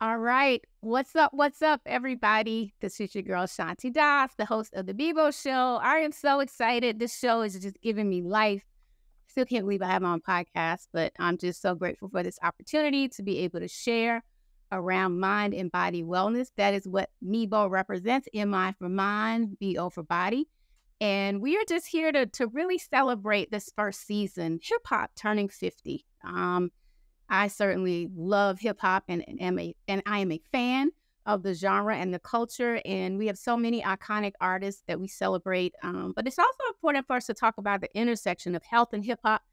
All right. What's up? What's up, everybody? This is your girl, Shanti Das, the host of the Mibo Show. I am so excited. This show is just giving me life. Still can't believe I have my own podcast, but I'm just so grateful for this opportunity to be able to share around mind and body wellness. That is what Mibo represents. MI for mind, BO for body. And we are just here to really celebrate this first season, hip hop turning 50. I certainly love hip hop and I am a fan of the genre and the culture. And we have so many iconic artists that we celebrate. But it's also important for us to talk about the intersection of health and hip hop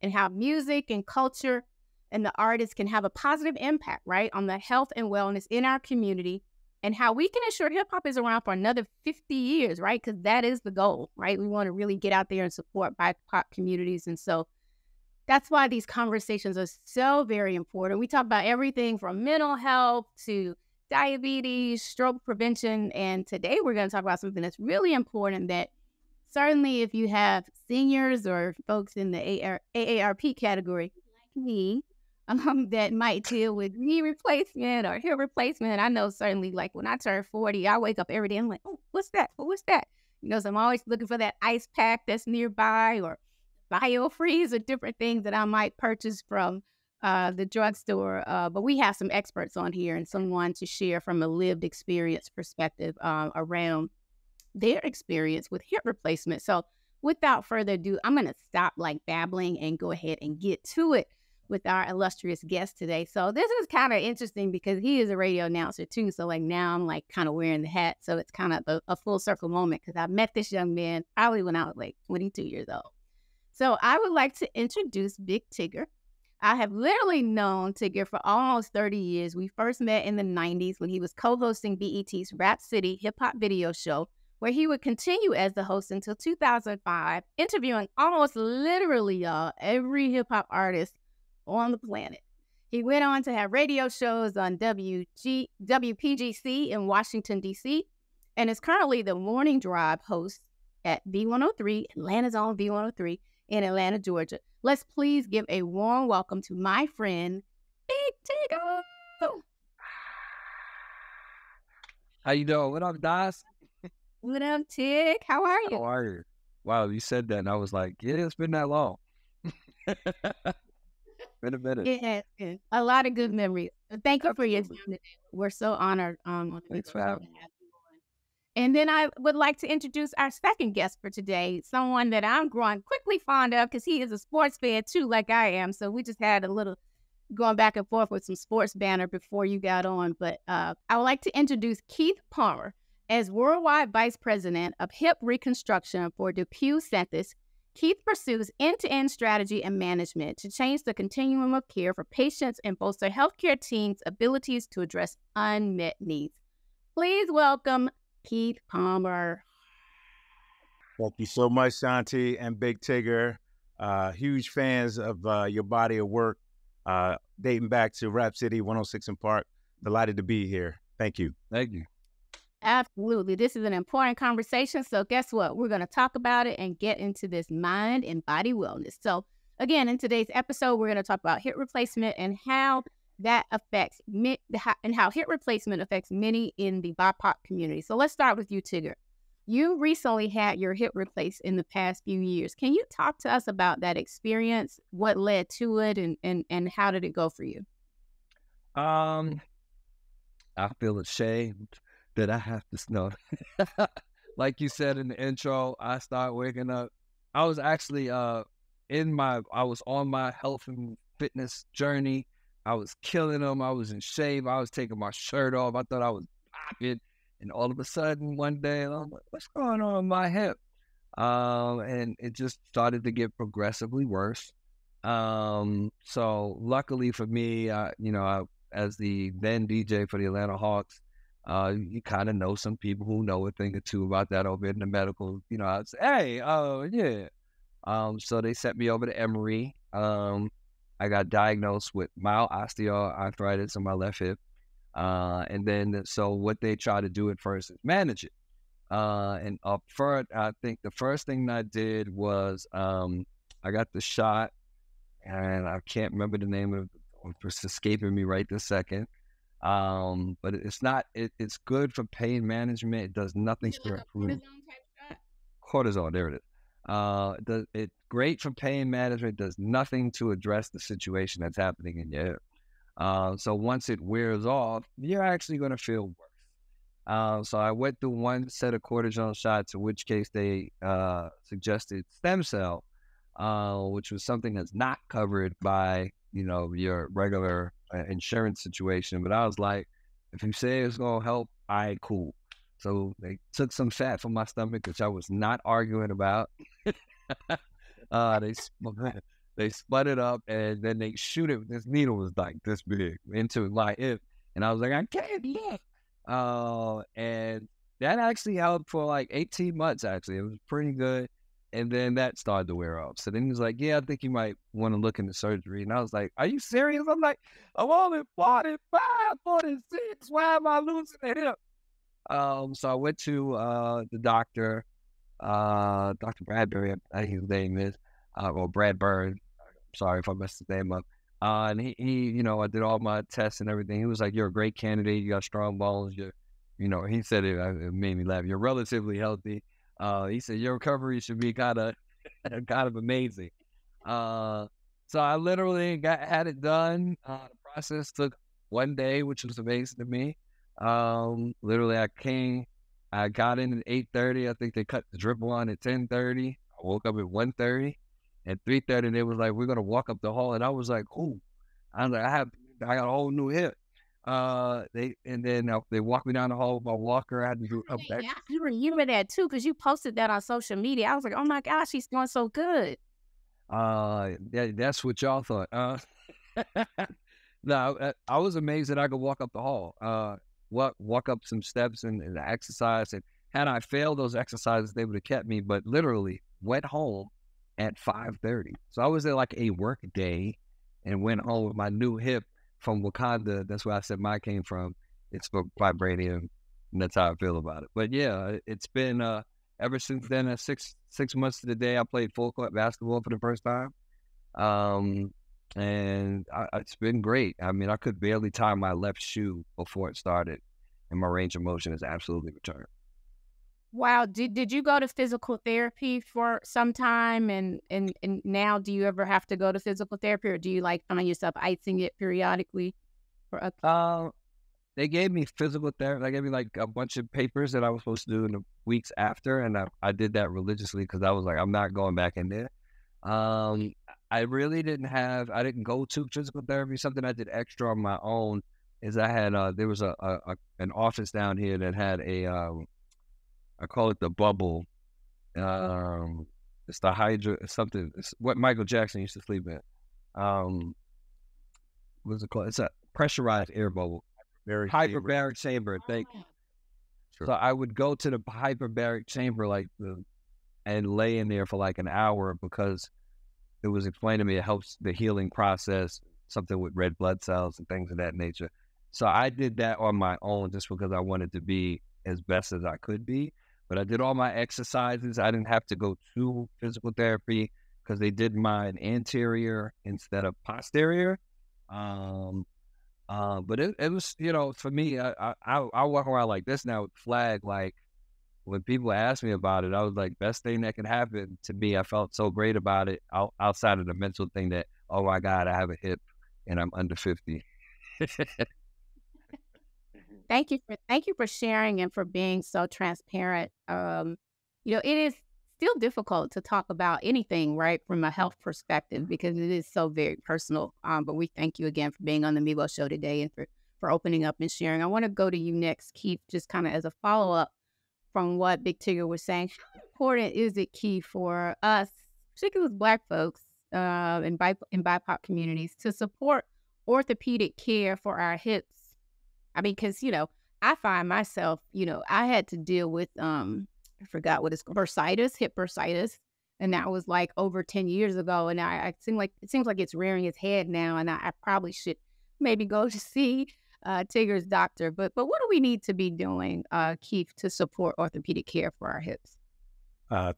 and how music and culture and the artists can have a positive impact, right, on the health and wellness in our community, and how we can ensure hip hop is around for another 50 years, right? Because that is the goal, right? We want to really get out there and support BIPOC communities. And so that's why these conversations are so very important. We talk about everything from mental health to diabetes, stroke prevention. And today we're going to talk about something that's really important that certainly if you have seniors or folks in the AARP category, like me, that might deal with knee replacement or hip replacement. I know certainly like when I turn 40, I wake up every day and I'm like, oh, what's that? What's that? So I'm always looking for that ice pack that's nearby or BioFreeze or different things that I might purchase from the drugstore. But we have some experts on here and someone to share from a lived experience perspective around their experience with hip replacement. So without further ado, I'm going to stop like babbling and go ahead and get to it with our illustrious guest today. So this is kind of interesting because he is a radio announcer too. So like now I'm like kind of wearing the hat. So it's kind of a full circle moment because I met this young man probably when I was like 22 years old. So I would like to introduce Big Tigger. I have literally known Tigger for almost 30 years. We first met in the 90s when he was co-hosting BET's Rap City hip hop video show, where he would continue as the host until 2005, interviewing almost literally, y'all, every hip hop artist on the planet. He went on to have radio shows on WPGC in Washington, D.C., and is currently the morning drive host at V103, Atlanta's own V103, in Atlanta, Georgia. Let's please give a warm welcome to my friend, Big Tigger. How you doing? What up, Das? What up, Tig? How are you? How are you? Wow, you said that, and I was like, yeah, it's been that long. Been a minute. It has been a lot of good memories. Thank you for your time today. We're so honored. Thanks for having me. And then I would like to introduce our second guest for today, someone that I'm growing quickly fond of because he is a sports fan too, like I am. So we just had a little going back and forth with some sports banner before you got on. But I would like to introduce Keith Palmer as Worldwide Vice President of Hip Reconstruction for DePuy Synthes. Keith pursues end-to-end strategy and management to change the continuum of care for patients and bolster healthcare teams' abilities to address unmet needs. Please welcome Keith Palmer. Thank you so much, Shanti and Big Tigger. Huge fans of your body of work, dating back to Rap City 106 in Park. Delighted to be here. Thank you. Thank you. Absolutely. This is an important conversation. So guess what? We're going to talk about it and get into this mind and body wellness. So again, in today's episode, we're going to talk about hip replacement and how that affects and how hip replacement affects many in the BIPOC community. So let's start with you, Tigger. You recently had your hip replaced in the past few years. Can you talk to us about that experience? What led to it and how did it go for you? I feel ashamed that I have to know. Like you said in the intro, I started waking up. I was actually I was on my health and fitness journey. I was killing them. I was in shape. I was taking my shirt off. I thought I was popping. And all of a sudden, one day, I'm like, what's going on with my hip? And it just started to get progressively worse. So luckily for me, as the then DJ for the Atlanta Hawks, you kind of know some people who know a thing or two about that over in the medical. I'd say, hey, yeah. So they sent me over to Emory. I got diagnosed with mild osteoarthritis in my left hip. And then, so what they try to do at first is manage it. And up front, I think the first thing I did was I got the shot, and I can't remember the name of it. It's escaping me right this second. But it's not. It's good for pain management. It does nothing to improve cortisone. There it is. It's great for pain management. Does nothing to address the situation that's happening in your hip. So once it wears off, you're actually going to feel worse. So I went through one set of cortisone shots, in which case they suggested stem cell, which was something that's not covered by, your regular insurance situation. But I was like, if you say it's going to help, cool. So they took some fat from my stomach, which I was not arguing about. They split it up, and then they shoot it. This needle was like this big into my hip, and I was like, I can't look. And that actually helped for like 18 months. Actually, it was pretty good. And then that started to wear off. So then he was like, yeah, I think you might want to look into surgery. And I was like, are you serious? I'm like, I'm only 45, 46. Why am I losing the hip? So I went to the doctor, Dr. Bradbury, I think his name is, or Brad Byrne. Sorry if I messed his name up. And he, I did all my tests and everything. He was like, you're a great candidate. You got strong bones. He said it made me laugh. You're relatively healthy. He said your recovery should be kind of amazing. So I literally had it done. The process took 1 day, which was amazing to me. Literally I got in at 8:30. I think they cut the drip on at 10:30. I woke up at 1:30. At 3:30, they was like, we're gonna walk up the hall, and I was like, "Ooh!" I was like, I got a whole new hip. They walked me down the hall with my walker. I had to do up there. Yeah, you remember that too, because you posted that on social media. I was like, oh my gosh, he's doing so good. That's what y'all thought. No, I was amazed that I could walk up the hall. Walk up some steps and exercise. And had I failed those exercises, they would have kept me. But literally went home at 5:30. So I was there like a work day and went home with my new hip from Wakanda. That's where I said mine came from. It's for vibranium, and that's how I feel about it. But yeah, it's been ever since then. 6 months to the day, I played full court basketball for the first time, and it's been great. I mean, I could barely tie my left shoe before it started, and my range of motion has absolutely returned. Wow. Did you go to physical therapy for some time, and now do you ever have to go to physical therapy, or do you like find yourself icing it periodically? They gave me physical therapy. They gave me like a bunch of papers that I was supposed to do in the weeks after, and I did that religiously because I was like, I'm not going back in there. I really didn't go to physical therapy. Something I did extra on my own is I had there was an office down here that had I call it the bubble. It's the hydro something. It's what Michael Jackson used to sleep in. What's it called? It's a pressurized air bubble. Hyperbaric chamber. Sure. So I would go to the hyperbaric chamber and lay in there for like an hour because it was explained to me it helps the healing process, something with red blood cells and things of that nature. So I did that on my own just because I wanted to be as best as I could be. But I did all my exercises. I didn't have to go to physical therapy because they did mine anterior instead of posterior. But it was, for me, I walk around like this now with flag. Like when people ask me about it, I was like, best thing that could happen to me. I felt so great about it outside of the mental thing that, oh my God, I have a hip and I'm under 50. Thank you for sharing and for being so transparent. It is still difficult to talk about anything, right, from a health perspective because it is so very personal. But we thank you again for being on the Mibo Show today and for opening up and sharing. I want to go to you next, Keith, just kind of as a follow-up from what Big Tigger was saying. How important is it, Keith, for us, particularly as Black folks in BIPOC communities, to support orthopedic care for our hips? I mean, because, I find myself, I had to deal with, I forgot what it's called, hip bursitis. And that was like over 10 years ago. And it seems like it's rearing its head now. And I probably should maybe go to see Tigger's doctor. But what do we need to be doing, Keith, to support orthopedic care for our hips?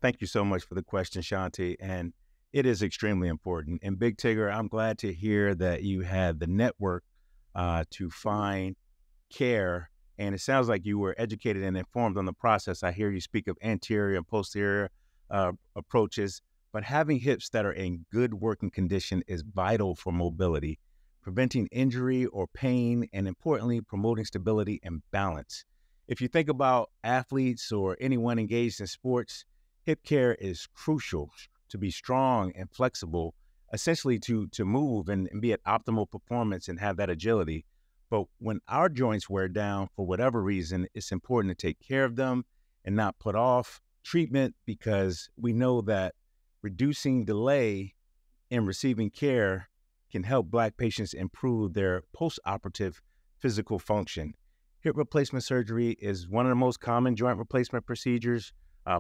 Thank you so much for the question, Shanti. And it is extremely important. And Big Tigger, I'm glad to hear that you had the network to find care, and it sounds like you were educated and informed on the process. I hear you speak of anterior and posterior approaches, but having hips that are in good working condition is vital for mobility, preventing injury or pain, and importantly, promoting stability and balance. If you think about athletes or anyone engaged in sports, hip care is crucial to be strong and flexible, essentially to move and be at optimal performance and have that agility. But when our joints wear down for whatever reason, it's important to take care of them and not put off treatment, because we know that reducing delay in receiving care can help Black patients improve their post-operative physical function. Hip replacement surgery is one of the most common joint replacement procedures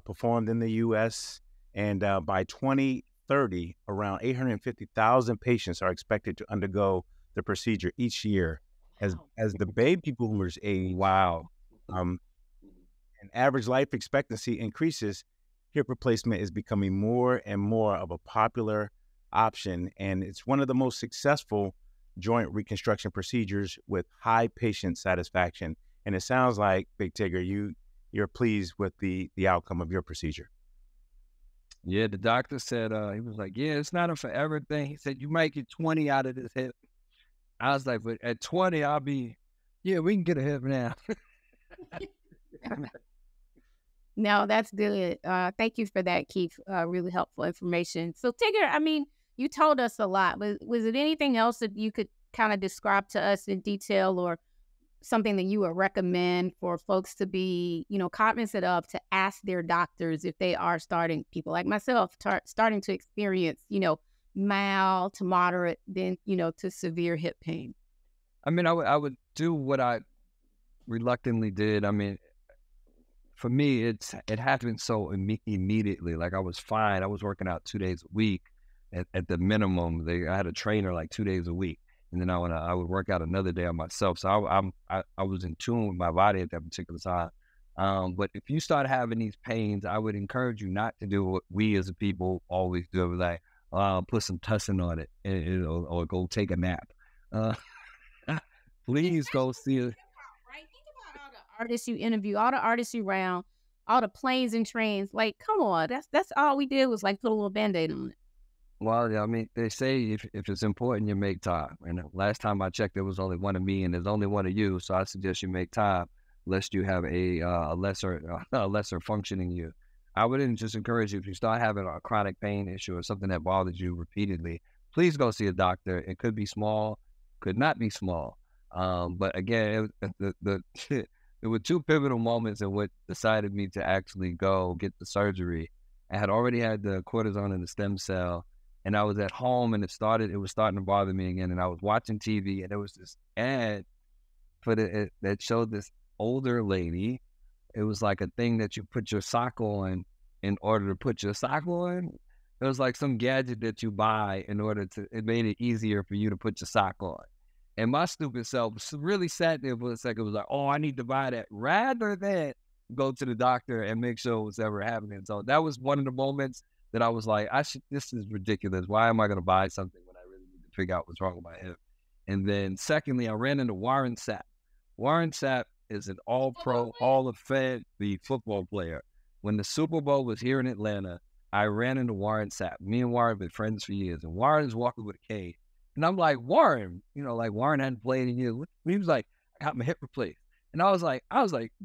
performed in the U.S., and by 2030, around 850,000 patients are expected to undergo the procedure each year. As the baby boomers age, and average life expectancy increases, hip replacement is becoming more and more of a popular option, and it's one of the most successful joint reconstruction procedures with high patient satisfaction. And it sounds like, Big Tigger, you're pleased with the outcome of your procedure. Yeah, the doctor said, he was like, yeah, it's not a forever thing. He said, you might get 20 out of this hip. I was like, but at 20, I'll be, yeah, we can get a hip now. No, that's good. Thank you for that, Keith. Really helpful information. So, Tigger, I mean, you told us a lot. Was it anything else that you could kind of describe to us in detail, or something that you would recommend for folks to be, cognizant of, to ask their doctors if they are people like myself, starting to experience, mild to moderate, then, to severe hip pain? I mean, I would do what I reluctantly did. I mean, for me, it happened so immediately. Like, I was fine. I was working out 2 days a week at the minimum. I had a trainer like 2 days a week, and then I would work out another day on myself. So I was in tune with my body at that particular time. But if you start having these pains, I would encourage you not to do what we as a people always do, like put some tussin on it, or go take a nap. Please go see it. Right? Think about all the artists you interview, all the artists you round, all the planes and trains. Like, come on, that's all we did was like put a little Band-Aid on it. Well, I mean, they say if it's important, you make time. And last time I checked, there was only one of me, and there's only one of you. So I suggest you make time, lest you have a lesser functioning you. I wouldn't just encourage you, if you start having a chronic pain issue or something that bothers you repeatedly, please go see a doctor. It could be small, could not be small. But again, there were two pivotal moments in what decided me to actually go get the surgery. I had already had the cortisone and the stem cell, and I was at home, and it was starting to bother me again. And I was watching TV, and there was this ad that showed this older lady. It was like a thing that you put your sock on in order to put your sock on. It was like some gadget that you buy it made it easier for you to put your sock on. And my stupid self really sat there for a second. It was like, oh, I need to buy that, rather than go to the doctor and make sure it was ever happening. So that was one of the moments that I was like, this is ridiculous. Why am I going to buy something when I really need to figure out what's wrong with my hip? And then secondly, I ran into Warren Sapp. Warren Sapp is an all-pro, Hall of Fame football player. When the Super Bowl was here in Atlanta, I ran into Warren Sapp. Me and Warren have been friends for years, and Warren's walking with a cane. And I'm like, Warren, like Warren hadn't played in years. He was like, I got my hip replaced. And I was like,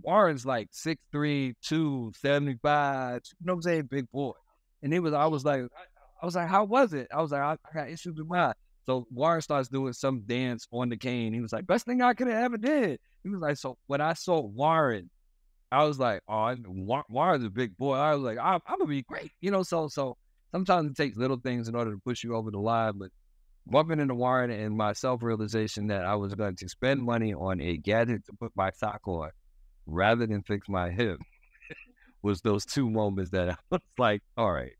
Warren's like 6'3", 275, you know what I'm saying, big boy. And I was like, how was it? I was like, I got issues with mine. So Warren starts doing some dance on the cane. He was like, best thing I could have ever did. He was like, so when I saw Warren, I was like, oh, Warren's a big boy. I was like, I'm going to be great. So sometimes it takes little things in order to push you over the line. But bumping into Warren and my self-realization that I was going to spend money on a gadget to put my sock on rather than fix my hip was those two moments that I was like, all right.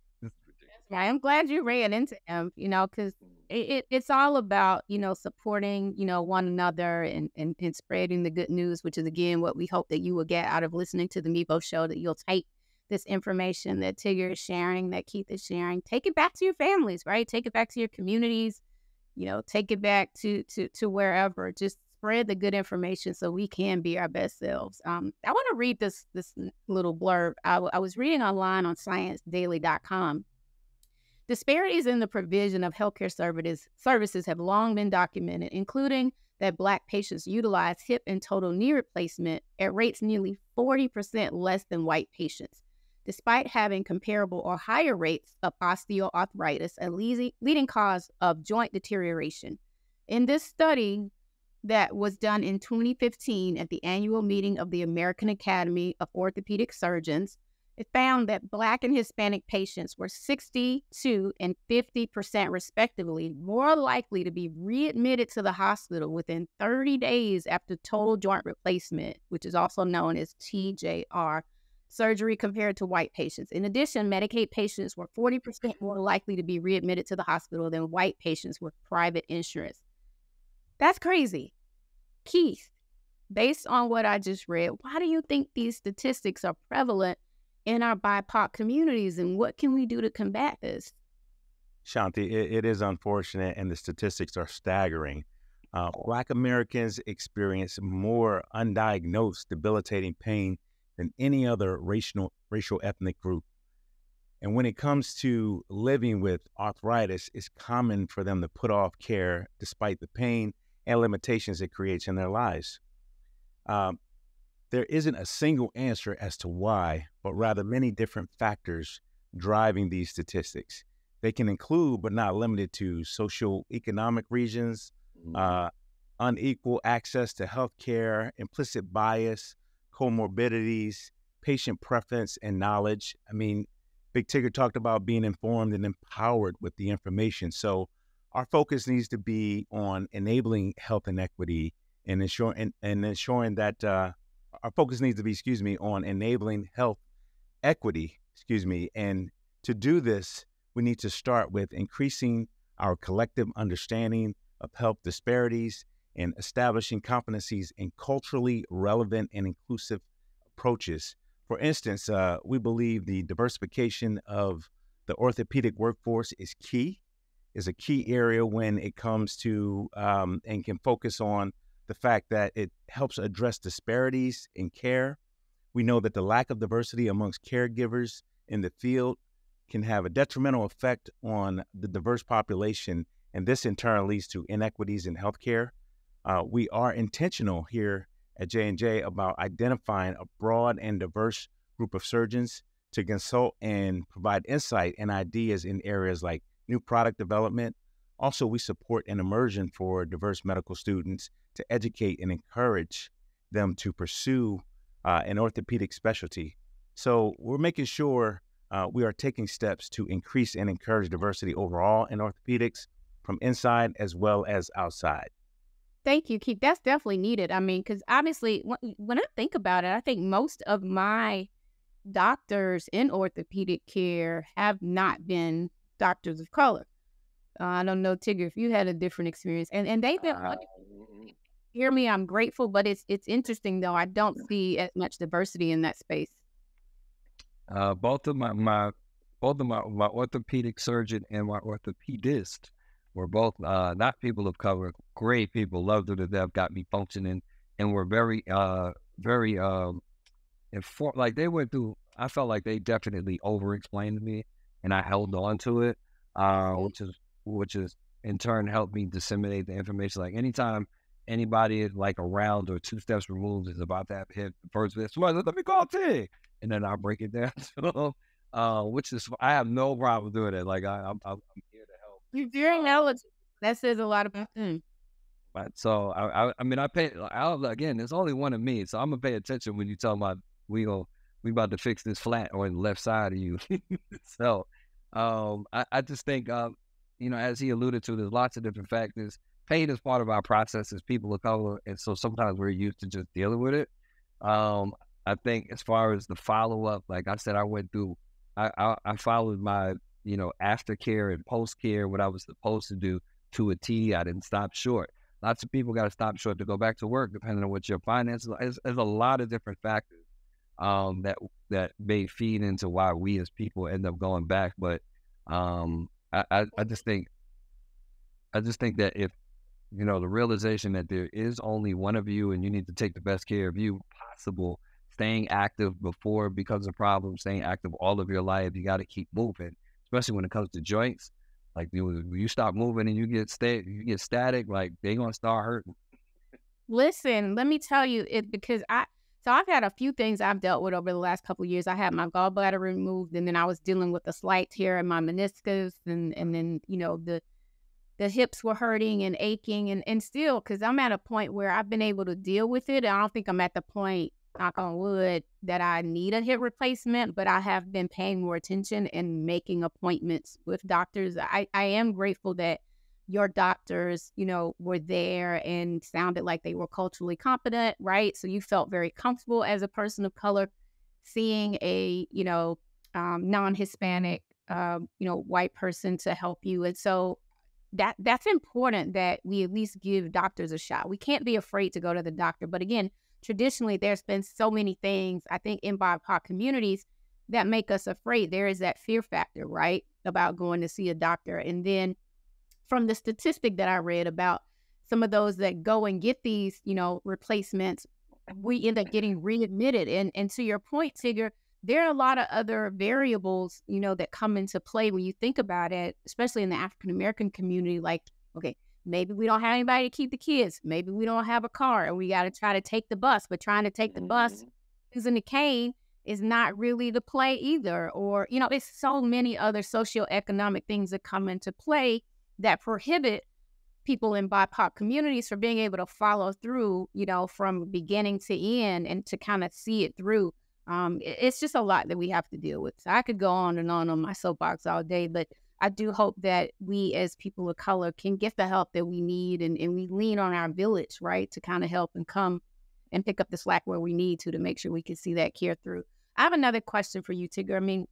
Yeah, I'm glad you ran into him, because it's all about, supporting, one another and spreading the good news, which is, again, what we hope that you will get out of listening to the Mibo Show, that you'll take this information that Tigger is sharing, that Keith is sharing, take it back to your families, right? Take it back to your communities, take it back to wherever. Just spread the good information so we can be our best selves. I want to read this little blurb. I was reading online on ScienceDaily.com. Disparities in the provision of healthcare services have long been documented, including that Black patients utilize hip and total knee replacement at rates nearly 40% less than white patients, despite having comparable or higher rates of osteoarthritis, a leading cause of joint deterioration. In this study that was done in 2015 at the annual meeting of the American Academy of Orthopedic Surgeons, it found that Black and Hispanic patients were 62 and 50% respectively more likely to be readmitted to the hospital within 30 days after total joint replacement, which is also known as TJR, surgery compared to white patients. In addition, Medicaid patients were 40% more likely to be readmitted to the hospital than white patients with private insurance. That's crazy. Keith, based on what I just read, why do you think these statistics are prevalent in our BIPOC communities, and what can we do to combat this? Shanti, it is unfortunate, and the statistics are staggering. Black Americans experience more undiagnosed debilitating pain than any other racial ethnic group. And when it comes to living with arthritis, it's common for them to put off care despite the pain and limitations it creates in their lives. There isn't a single answer as to why, but rather many different factors driving these statistics. They can include, but not limited to, socioeconomic regions, unequal access to healthcare, implicit bias, comorbidities, patient preference, and knowledge. I mean, Big Tigger talked about being informed and empowered with the information. So our focus needs to be on enabling health inequity and ensuring that our focus needs to be, on enabling health equity, and to do this, we need to start with increasing our collective understanding of health disparities and establishing competencies in culturally relevant and inclusive approaches. For instance, we believe the diversification of the orthopedic workforce is a key area when it comes to and can focus on the fact that it helps address disparities in care. We know that the lack of diversity amongst caregivers in the field can have a detrimental effect on the diverse population, and this in turn leads to inequities in healthcare. We are intentional here at J&J about identifying a broad and diverse group of surgeons to consult and provide insight and ideas in areas like new product development. Also, we support an immersion for diverse medical students to educate and encourage them to pursue an orthopedic specialty. So we're making sure we are taking steps to increase and encourage diversity overall in orthopedics from inside as well as outside. Thank you, Keith. That's definitely needed. I mean, because obviously, when I think about it, I think most of my doctors in orthopedic care have not been doctors of color. I don't know, Tigger, if you had a different experience. And they've been, hear me, I'm grateful, but it's interesting, though. I don't see as much diversity in that space. Both of my orthopedic surgeon and my orthopedist were both not people of color, great people, loved them to death, got me functioning, and were very informed. Like they went through, I felt like they definitely over-explained to me, and I held on to it, which is in turn helped me disseminate the information. Like anytime anybody is like around or 2 steps removed is about to have hit the first bit, somebody let me call Tig, and then I'll break it down. Which is, I have no problem doing it. Like I'm here to help. You're very knowledgeable. That says a lot about them. But so I mean, again, there's only one of me, so I'm gonna pay attention when you tell my we about to fix this flat on the left side of you. So I just think as he alluded to, there's lots of different factors. Pain is part of our process as people of color, and so sometimes we're used to just dealing with it. I think as far as the follow-up, like I said, I followed my, aftercare and post-care, what I was supposed to do to a T. I didn't stop short. Lots of people got to stop short to go back to work, depending on what your finances are. There's a lot of different factors that may feed into why we as people end up going back. But I just think that the realization that there is only one of you and you need to take the best care of you possible. Staying active before it becomes a problem, staying active all of your life. You got to keep moving, especially when it comes to joints. Like when you stop moving and you get static, like they gonna start hurting. Listen, let me tell you it because I've had a few things I've dealt with over the last couple of years. I had my gallbladder removed, and then I was dealing with a slight tear in my meniscus, and then the hips were hurting and aching, and still, because I'm at a point where I've been able to deal with it. I don't think I'm at the point, knock on wood, that I need a hip replacement, but I have been paying more attention and making appointments with doctors. I am grateful that your doctors, were there and sounded like they were culturally competent, right? So you felt very comfortable as a person of color seeing a, non-Hispanic, white person to help you. And so that's important that we at least give doctors a shot. We can't be afraid to go to the doctor. But again, traditionally, there's been so many things, I think, in BIPOC communities that make us afraid. There is that fear factor, right, about going to see a doctor. And then from the statistic that I read about some of those that go and get these, replacements, we end up getting readmitted. And to your point, Tigger, there are a lot of other variables, that come into play when you think about it, especially in the African-American community. Like, okay, maybe we don't have anybody to keep the kids. Maybe we don't have a car and we got to try to take the bus. But trying to take the bus using a cane is not really the play either. Or, it's so many other socioeconomic things that come into play that prohibit people in BIPOC communities from being able to follow through, from beginning to end and to kind of see it through. It's just a lot that we have to deal with. So I could go on and on my soapbox all day, but I do hope that we as people of color can get the help that we need and we lean on our village, right, to kind of help and come and pick up the slack where we need to make sure we can see that care through. I have another question for you, Tigger. I mean,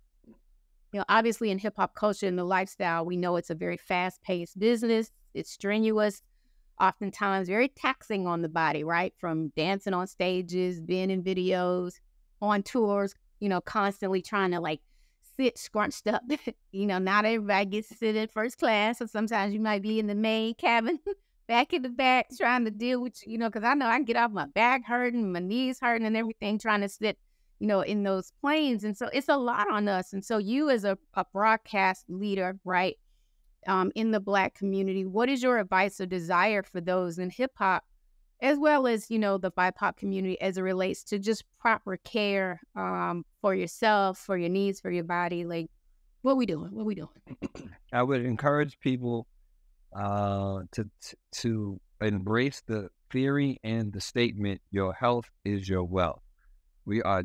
obviously in hip hop culture and the lifestyle, we know it's a very fast-paced business. It's strenuous, oftentimes very taxing on the body, right? From dancing on stages, being in videos, on tours, constantly trying to sit scrunched up. Not everybody gets to sit in first class. So sometimes you might be in the main cabin, back in the back, trying to deal with, because I know I can get off, my back hurting, my knees hurting and everything, trying to sit in those planes. And so it's a lot on us. And so you as a broadcast leader, right, in the Black community, what is your advice or desire for those in hip hop, as well as, the BIPOC community as it relates to just proper care for yourself, for your needs, for your body? Like, what we doing? I would encourage people to embrace the theory and the statement, your health is your wealth. We are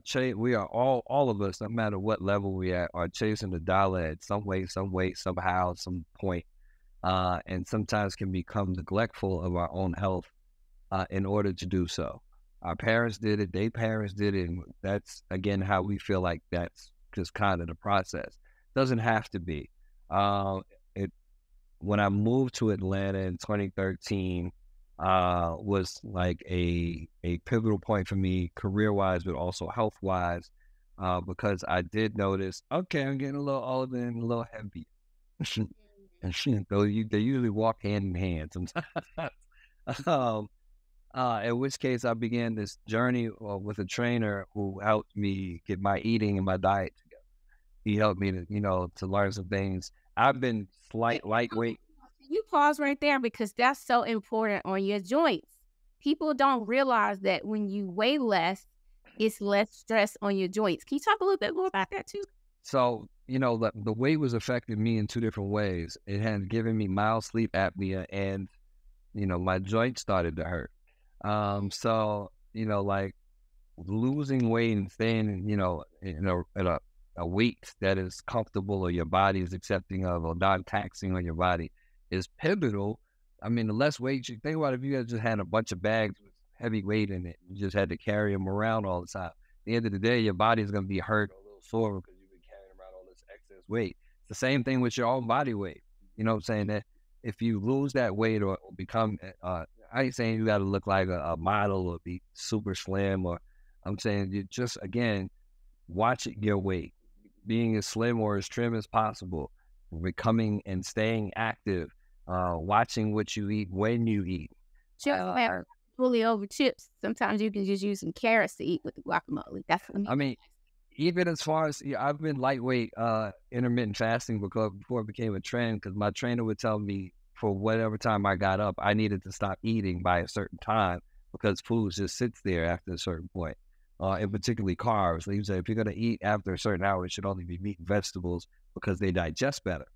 all of us, no matter what level we are chasing the dollar at some way, somehow, some point, and sometimes can become neglectful of our own health in order to do so. Our parents did it, their parents did it, and that's, again, how we feel like that's just kind of the process. Doesn't have to be. When I moved to Atlanta in 2013, was like a pivotal point for me, career-wise, but also health-wise, because I did notice, okay, I'm getting a little older and a little heavy. And though they usually walk hand in hand sometimes. In which case I began this journey with a trainer who helped me get my eating and my diet together. He helped me to learn some things. I've been lightweight. You pause right there because that's so important on your joints. People don't realize that when you weigh less, it's less stress on your joints. Can you talk a little bit more about that too? So, the weight was affecting me in two different ways. It had given me mild sleep apnea and, my joints started to hurt. So, losing weight and staying, at a weight that is comfortable or your body is accepting of or non-taxing on your body is pivotal. I mean, the less weight you think about, if you just had a bunch of bags with heavy weight in it, you just had to carry them around all the time. At the end of the day, your body is going to be hurt or a little sore because you've been carrying around all this excess weight. It's the same thing with your own body weight. You know what I'm saying? That if you lose that weight or become, I ain't saying you got to look like a model or be super slim, or I'm saying you just, again, watch your weight, being as slim or as trim as possible, becoming and staying active. watching what you eat when you eat. Chips have fully over chips. Sometimes you can just use some carrots to eat with the guacamole. That's what I mean, even as far as I've been lightweight intermittent fasting before it became a trend, because my trainer would tell me for whatever time I got up, I needed to stop eating by a certain time because food just sits there after a certain point, and particularly carbs. Like you say, if you're going to eat after a certain hour, it should only be meat and vegetables because they digest better.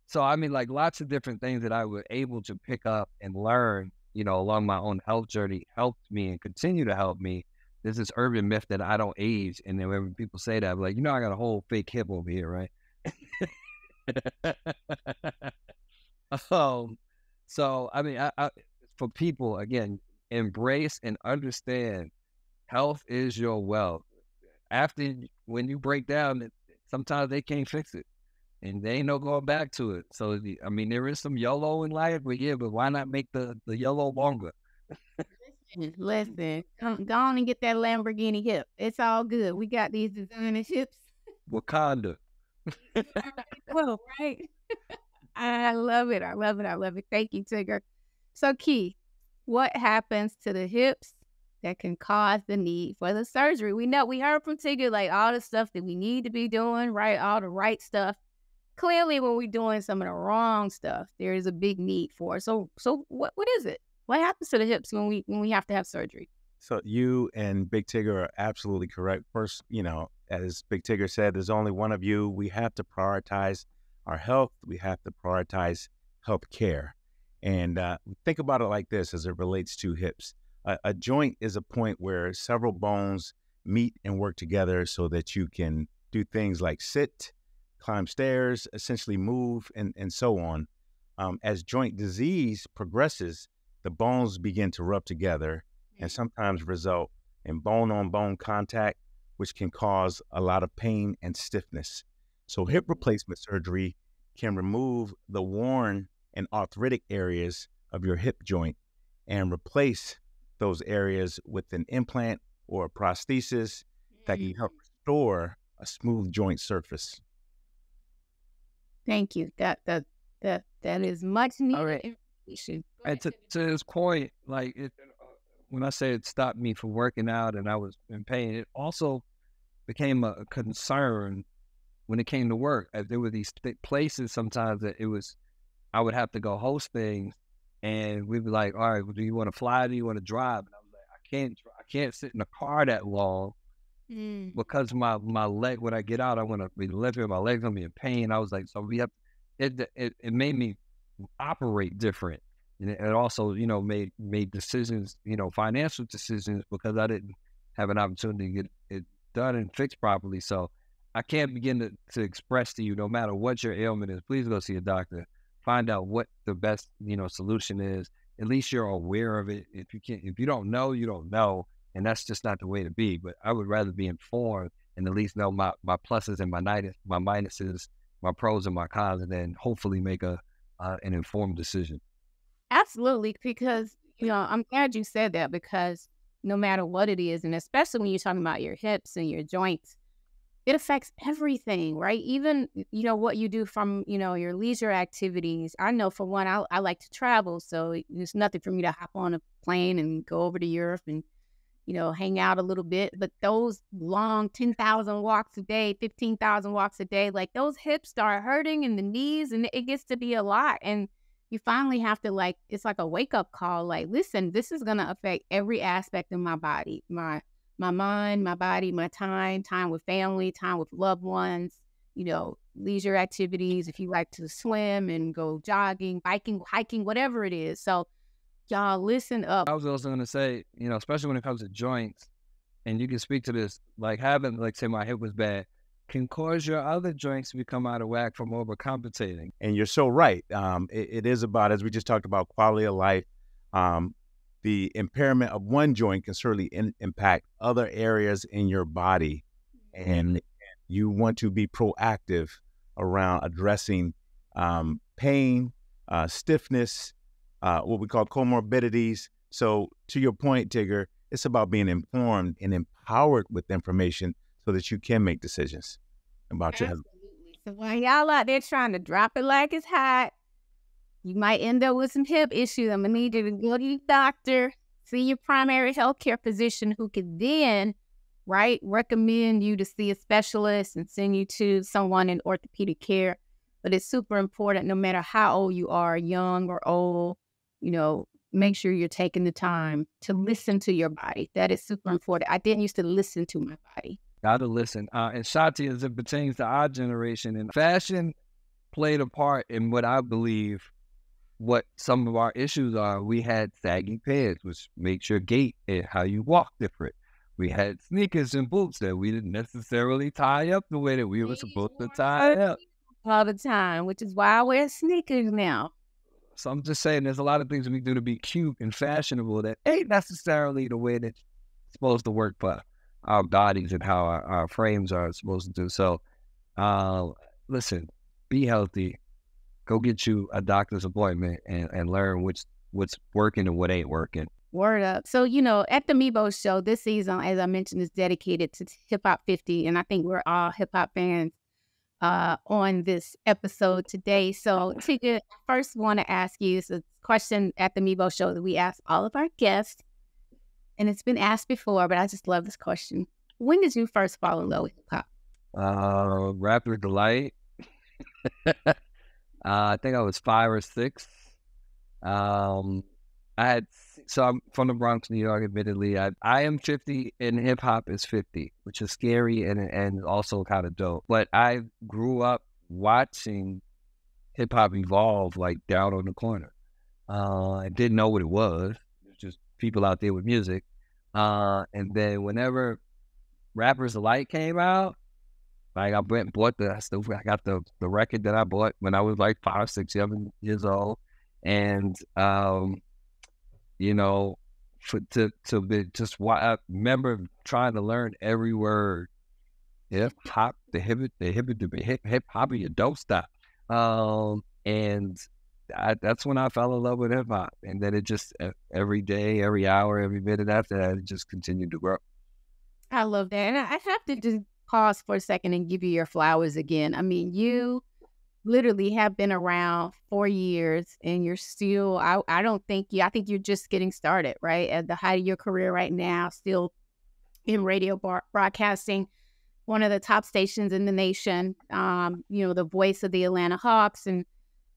So, I mean, like lots of different things that I was able to pick up and learn, along my own health journey helped me and continue to help me. There's this urban myth that I don't age. And then when people say that, I'm like, I got a whole fake hip over here, right? So, I mean, I for people, again, embrace and understand health is your wealth. When you break down, sometimes they can't fix it. And they ain't no going back to it. So, I mean, there is some YOLO in life, but why not make the YOLO longer? Listen, go on and get that Lamborghini hip. It's all good. We got these designer hips. Wakanda. Well, right? I love it. I love it. I love it. Thank you, Tigger. So, Key, what happens to the hips that can cause the need for the surgery? We heard from Tigger, like all the stuff that we need to be doing, right? All the right stuff. Clearly, when we're doing some of the wrong stuff, there is a big need for it. So what is it? What happens to the hips when we have to have surgery? So you and Big Tigger are absolutely correct. First, as Big Tigger said, there's only one of you. We have to prioritize our health. We have to prioritize health care. And think about it like this as it relates to hips. A joint is a point where several bones meet and work together so that you can do things like sit, climb stairs, essentially move, and so on. As joint disease progresses, the bones begin to rub together and sometimes result in bone-on-bone contact, which can cause a lot of pain and stiffness. So hip replacement surgery can remove the worn and arthritic areas of your hip joint and replace those areas with an implant or a prosthesis that can help restore a smooth joint surface. Thank you. That is much needed information. And to his point, like when I say it stopped me from working out and I was in pain, it also became a concern when it came to work. There were these places sometimes that I would have to go host things, and we'd be like, all right, well, do you want to fly? Do you want to drive? And I was like, I can't sit in a car that long because my leg, when I get out, I want to be limping, my leg's gonna be in pain. I was like, so it made me operate different. And it also, made decisions, financial decisions, because I didn't have an opportunity to get it done and fixed properly. So I can't begin to express to you, no matter what your ailment is, please go see a doctor. Find out what the best, solution is. At least you're aware of it. If you don't know, you don't know. And that's just not the way to be. But I would rather be informed and at least know my pluses and my minuses, my pros and my cons, and then hopefully make an informed decision. Absolutely, because I'm glad you said that, because no matter what it is, and especially when you're talking about your hips and your joints, it affects everything, right? Even what you do from your leisure activities. I know for one, I like to travel, so it's nothing for me to hop on a plane and go over to Europe and hang out a little bit. But those long 10,000 walks a day, 15,000 walks a day, like those hips start hurting and the knees, and it gets to be a lot. And you finally have to it's like a wake up call. Like, listen, this is going to affect every aspect of my body, my mind, my body, my time with family, time with loved ones, leisure activities. If you like to swim and go jogging, biking, hiking, whatever it is. So y'all listen up. I was also going to say, especially when it comes to joints, and you can speak to this, like having, say my hip was bad, can cause your other joints to become out of whack from overcompensating. And you're so right. It is about, as we just talked about, quality of life. The impairment of one joint can certainly impact other areas in your body. And you want to be proactive around addressing pain, stiffness, what we call comorbidities. So to your point, Tigger, it's about being informed and empowered with information so that you can make decisions about your health. So while y'all out there trying to drop it like it's hot, you might end up with some hip issues. I'm going to need you to go to your doctor, see your primary healthcare physician who could then, right, recommend you to see a specialist and send you to someone in orthopedic care. But it's super important, no matter how old you are, young or old, you know, make sure you're taking the time to listen to your body. That is super important. I didn't used to listen to my body. Gotta listen. And Shanti, as it pertains to our generation, and fashion played a part in what I believe what some of our issues are. We had saggy pants, which makes your gait and how you walk different. We had sneakers and boots that we didn't necessarily tie up the way that we were supposed to tie up all the time, which is why I wear sneakers now. So I'm just saying there's a lot of things we do to be cute and fashionable that ain't necessarily the way that it's supposed to work for our bodies and how our frames are supposed to do. So listen, be healthy. Go get you a doctor's appointment and learn what's working and what ain't working. Word up. So, you know, at the Mibo Show, this season, as I mentioned, is dedicated to Hip Hop 50. And I think we're all hip hop fans on this episode today. So, Tigger, I first want to ask you, it's a question at the Mibo Show that we ask all of our guests. And it's been asked before, but I just love this question. When did you first fall in love with hip hop? Rapper Delight. I think I was 5 or 6. So I'm from the Bronx, New York, admittedly. I am 50 and hip hop is 50, which is scary and also kind of dope. But I grew up watching hip hop evolve like down on the corner. I didn't know what it was. It was just people out there with music. And then whenever Rappers Delight came out, like I went and bought I got the record that I bought when I was like 5, 6, 7 years old. And you know, I remember trying to learn every word. Hip hop, the hip hop, you don't stop. And that's when I fell in love with hip hop. And then it just every day, every hour, every minute after that, it just continued to grow. I love that. And I have to just pause for a second and give you your flowers again. I mean, you literally have been around 4 years and you're still, I think you're just getting started, right? At the height of your career right now, still in radio broadcasting, one of the top stations in the nation, you know, the voice of the Atlanta Hawks and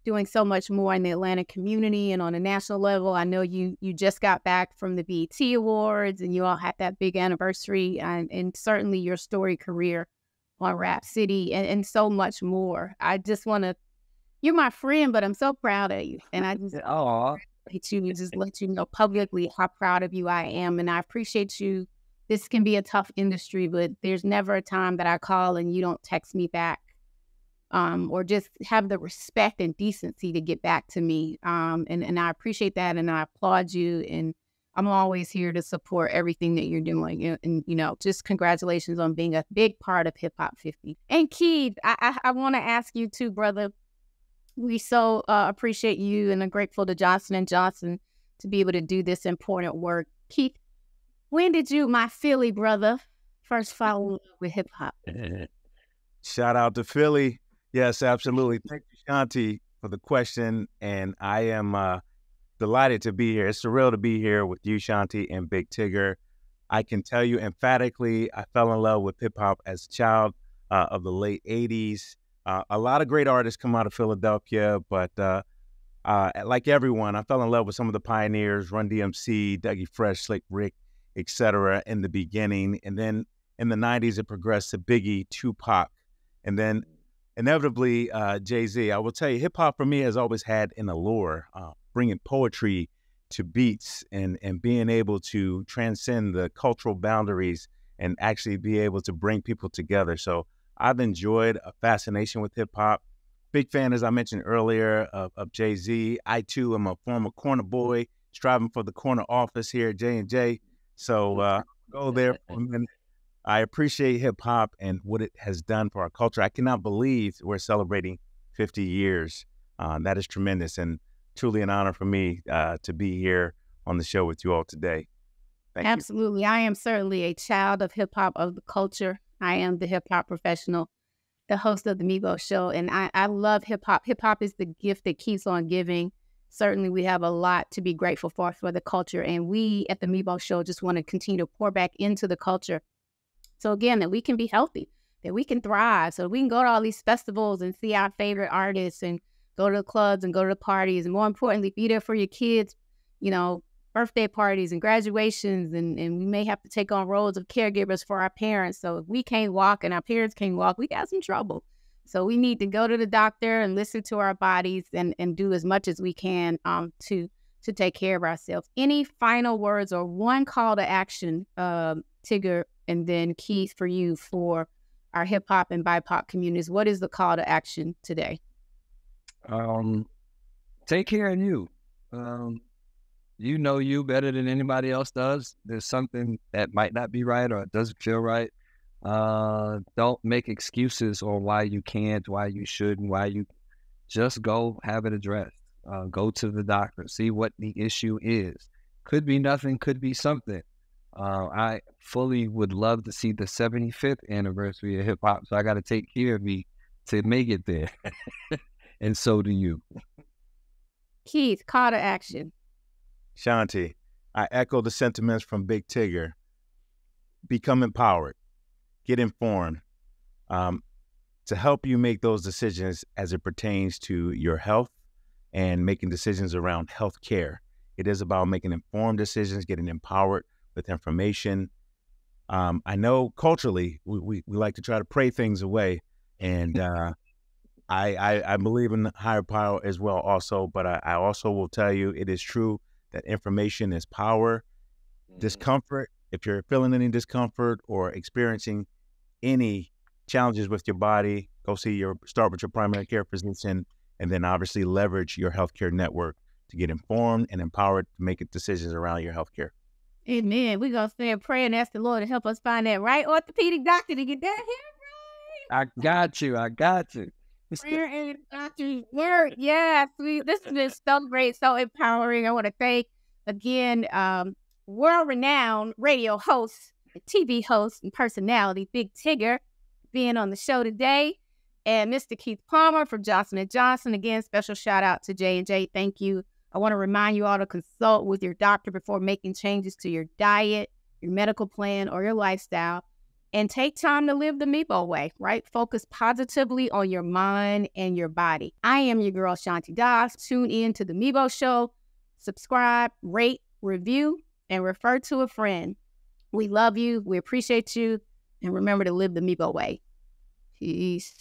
doing so much more in the Atlanta community and on a national level. I know you just got back from the BET Awards and you all had that big anniversary and certainly your storied career on Rap City and so much more. I just want to, you're my friend, but I'm so proud of you. And I just let you know publicly how proud of you I am. And I appreciate you. This can be a tough industry, but there's never a time that I call and you don't text me back or just have the respect and decency to get back to me. And I appreciate that and I applaud you. And I'm always here to support everything that you're doing. And you know, just congratulations on being a big part of Hip Hop 50. And Keith, I want to ask you too, brother. We so appreciate you and are grateful to Johnson & Johnson to be able to do this important work. Keith, when did you, my Philly brother, first fall in love with hip hop? Shout out to Philly. Yes, absolutely. Thank you, Shanti, for the question. And I am delighted to be here. It's surreal to be here with you, Shanti, and Big Tigger. I can tell you emphatically, I fell in love with hip hop as a child of the late 80s. A lot of great artists come out of Philadelphia, but like everyone, I fell in love with some of the pioneers, Run DMC, Dougie Fresh, Slick Rick, etc. in the beginning. And then in the 90s, it progressed to Biggie, Tupac, and then inevitably Jay-Z. I will tell you, hip hop for me has always had an allure, bringing poetry to beats and being able to transcend the cultural boundaries and actually be able to bring people together. So I've enjoyed a fascination with hip hop. Big fan, as I mentioned earlier, of Jay-Z. I too am a former corner boy, striving for the corner office here at J&J. So go there for a minute. I appreciate hip hop and what it has done for our culture. I cannot believe we're celebrating 50 years. That is tremendous and truly an honor for me to be here on the show with you all today. Thank Absolutely. you. I am certainly a child of hip hop, of the culture. I am the hip hop professional the host of the Mibo Show, and I love hip hop. Hip hop is the gift that keeps on giving. Certainly, we have a lot to be grateful for the culture, and we at the Mibo Show just want to continue to pour back into the culture. So again, that we can be healthy, that we can thrive, so we can go to all these festivals and see our favorite artists and go to the clubs and go to the parties, and more importantly, be there for your kids, you know, birthday parties and graduations, and we may have to take on roles of caregivers for our parents. So if we can't walk and our parents can't walk, we got some trouble. So we need to go to the doctor and listen to our bodies and do as much as we can to take care of ourselves. Any final words or one call to action, Tigger, and then Keith, for you, for our hip hop and BIPOC communities? What is the call to action today? Take care of you. You know you better than anybody else does. There's something that might not be right or it doesn't feel right. Don't make excuses on why you can't, why you shouldn't, why you just go have it addressed. Go to the doctor, see what the issue is. Could be nothing, could be something. I fully would love to see the 75th anniversary of hip hop, so I got to take care of me to make it there. And so do you. Keith, call to action. Shanti, I echo the sentiments from Big Tigger. Become empowered. Get informed to help you make those decisions as it pertains to your health and making decisions around health care. It is about making informed decisions, getting empowered with information. I know culturally we like to try to pray things away, and I believe in higher power as well also, but I also will tell you it is true that information is power. Discomfort, if you're feeling any discomfort or experiencing any challenges with your body, start with your primary care physician, and then obviously leverage your healthcare network to get informed and empowered to make decisions around your healthcare. Amen. We're going to say a prayer and ask the Lord to help us find that right orthopedic doctor to get that hair right. I got you. Prayer and doctor's word. Yes, this has been so great, so empowering. I want to thank, again, world-renowned radio host, TV host, and personality, Big Tigger, being on the show today, and Mr. Keith Palmer from Johnson & Johnson. Again, special shout-out to J&J. Thank you. I want to remind you all to consult with your doctor before making changes to your diet, your medical plan, or your lifestyle. And take time to live the Mibo way, right? Focus positively on your mind and your body. I am your girl, Shanti Das. Tune in to the Mibo Show. Subscribe, rate, review, and refer to a friend. We love you. We appreciate you. And remember to live the Mibo way. Peace.